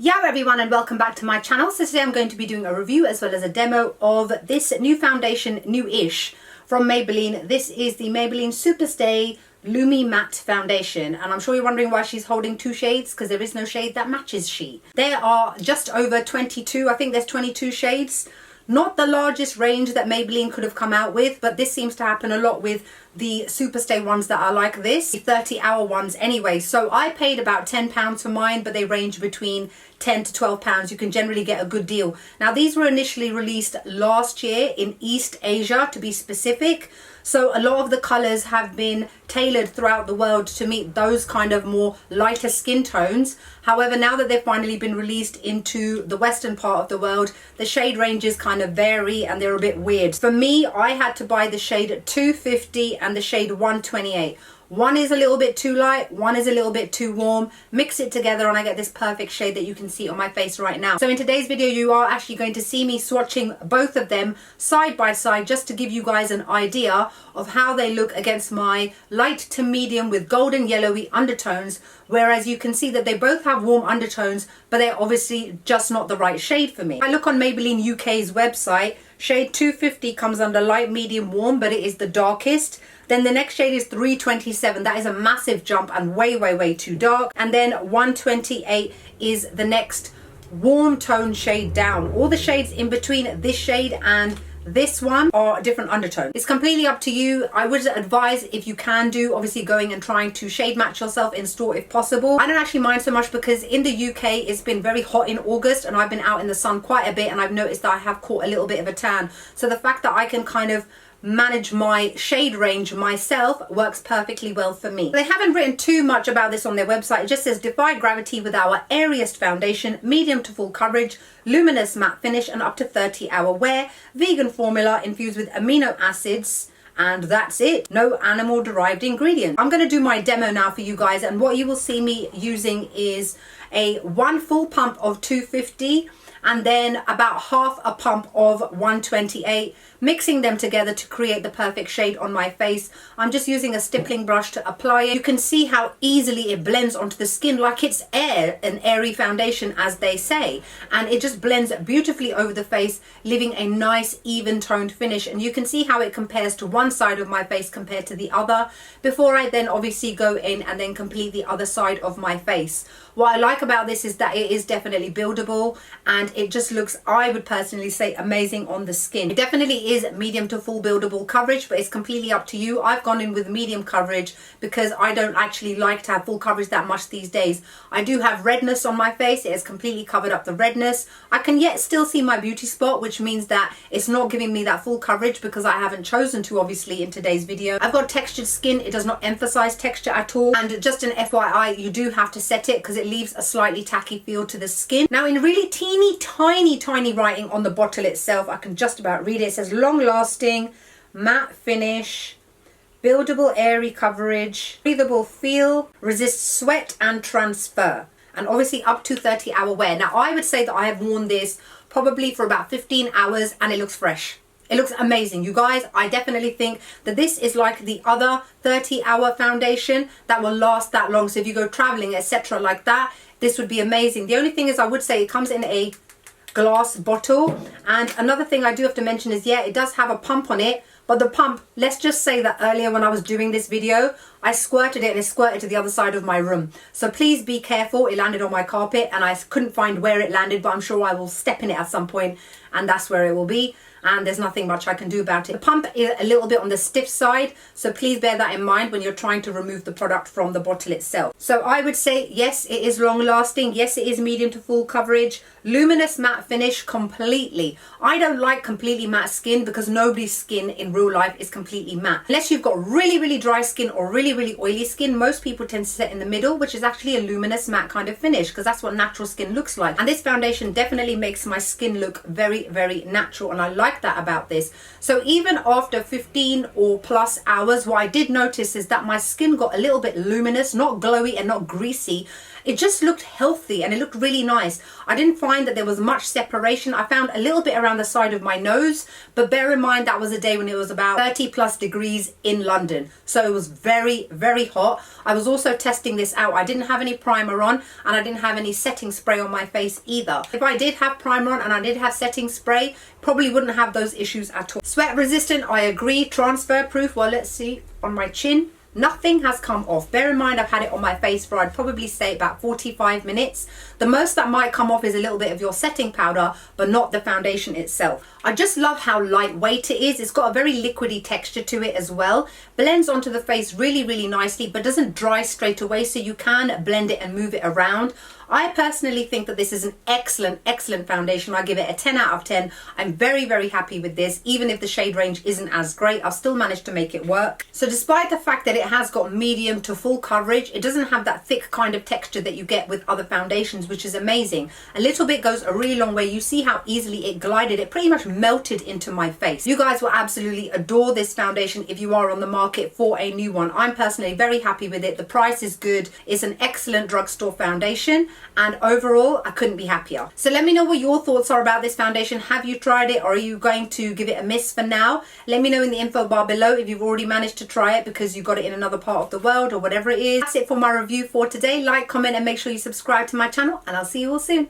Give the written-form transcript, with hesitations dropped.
Yo everyone, and welcome back to my channel. So today I'm going to be doing a review as well as a demo of this new foundation, new-ish, from Maybelline. This is the Maybelline SuperStay Lumi-Matte foundation, and I'm sure you're wondering why she's holding two shades, because there is no shade that matches she. There are just over 22, I think there's 22 shades. Not the largest range that Maybelline could have come out with, but this seems to happen a lot with the SuperStay ones that are like this, the 30-hour ones anyway. So I paid about £10 for mine, but they range between £10 to £12. You can generally get a good deal. Now, these were initially released last year in East Asia, to be specific. So a lot of the colours have been tailored throughout the world to meet those kind of more lighter skin tones. However, now that they've finally been released into the western part of the world, the shade ranges kind of vary and they're a bit weird. For me, I had to buy the shade 250 and the shade 128. One is a little bit too light, one is a little bit too warm. Mix it together and I get this perfect shade that you can see on my face right now. So in today's video, you are actually going to see me swatching both of them side by side, just to give you guys an idea of how they look against my light to medium with golden yellowy undertones. Whereas you can see that they both have warm undertones, but they're obviously just not the right shade for me. I look on Maybelline UK's website, shade 250 comes under light, medium, warm, but it is the darkest. Then the next shade is 327. That is a massive jump and way too dark. And then 128 is the next warm tone shade down. All the shades in between this shade and this one are different undertones. It's completely up to you. I would advise, if you can do, obviously going and trying to shade match yourself in store if possible. I don't actually mind so much because in the UK it's been very hot in August and I've been out in the sun quite a bit, and I've noticed that I have caught a little bit of a tan. So the fact that I can kind of manage my shade range myself works perfectly well for me. They haven't written too much about this on their website. It just says defy gravity with our airiest foundation, medium to full coverage, luminous matte finish, and up to 30-hour wear, vegan formula infused with amino acids. And that's it. No animal derived ingredients. I'm going to do my demo now for you guys, and what you will see me using is one full pump of 250 and then about half a pump of 128, mixing them together to create the perfect shade on my face. I'm just using a stippling brush to apply it. You can see how easily it blends onto the skin, like it's an airy foundation, as they say, and it just blends beautifully over the face, leaving a nice even toned finish. And you can see how it compares to one side of my face compared to the other, before I then obviously go in and then complete the other side of my face. What I like about this is that it is definitely buildable, and it just looks, I would personally say, amazing on the skin. It definitely is medium to full buildable coverage, but it's completely up to you. I've gone in with medium coverage because I don't actually like to have full coverage that much these days. I do have redness on my face. It has completely covered up the redness. I can yet still see my beauty spot, which means that it's not giving me that full coverage because I haven't chosen to, obviously, in today's video. I've got textured skin. It does not emphasize texture at all, and just an FYI, you do have to set it because it leaves a slightly tacky feel to the skin. Now, in really teeny tiny writing on the bottle itself, I can just about read it. It says long lasting matte finish, buildable airy coverage, breathable feel, resists sweat and transfer, and obviously up to 30-hour wear. Now, I would say that I have worn this probably for about 15 hours and it looks fresh. It looks amazing, you guys. I definitely think that this is like the other 30-hour foundation that will last that long. So if you go traveling, etc. like that, this would be amazing. The only thing is, I would say it comes in a glass bottle. And another thing I do have to mention is, yeah, it does have a pump on it, but the pump, let's just say that earlier when I was doing this video, I squirted it and it squirted to the other side of my room. So please be careful. It landed on my carpet and I couldn't find where it landed, but I'm sure I will step in it at some point and that's where it will be. And there's nothing much I can do about it. The pump is a little bit on the stiff side, so please bear that in mind when you're trying to remove the product from the bottle itself. So I would say, yes, it is long lasting. Yes, it is medium to full coverage. Luminous matte finish completely. I don't like completely matte skin because nobody's skin in real life is completely matte. Unless you've got really dry skin or really oily skin, most people tend to sit in the middle, which is actually a luminous matte kind of finish, because that's what natural skin looks like. And this foundation definitely makes my skin look very natural, and I like that about this. So even after 15 or plus hours, what I did notice is that my skin got a little bit luminous, not glowy and not greasy. it just looked healthy and it looked really nice. I didn't find that there was much separation. I found a little bit around the side of my nose, but bear in mind that was a day when it was about 30+ degrees in London. So it was very, very hot. I was also testing this out. I didn't have any primer on and I didn't have any setting spray on my face either. If I did have primer on and I did have setting spray, probably wouldn't have those issues at all. Sweat resistant, I agree. Transfer proof, well, let's see on my chin. Nothing has come off. Bear in mind I've had it on my face for, I'd probably say, about 45 minutes. The most that might come off is a little bit of your setting powder, but not the foundation itself. I just love how lightweight it is. It's got a very liquidy texture to it as well. Blends onto the face really, really nicely, but doesn't dry straight away, so you can blend it and move it around. I personally think that this is an excellent, excellent foundation. I give it a 10 out of 10. I'm very, very happy with this. Even if the shade range isn't as great, I've still managed to make it work. So despite the fact that it has got medium to full coverage, it doesn't have that thick kind of texture that you get with other foundations, which is amazing. A little bit goes a really long way. You see how easily it glided. It pretty much melted into my face. You guys will absolutely adore this foundation if you are on the market for a new one. I'm personally very happy with it. The price is good. It's an excellent drugstore foundation. And overall, I couldn't be happier. So let me know what your thoughts are about this foundation. Have you tried it, or are you going to give it a miss for now? Let me know in the info bar below if you've already managed to try it because you got it in another part of the world or whatever it is. That's it for my review for today. Like, comment, and make sure you subscribe to my channel, and I'll see you all soon.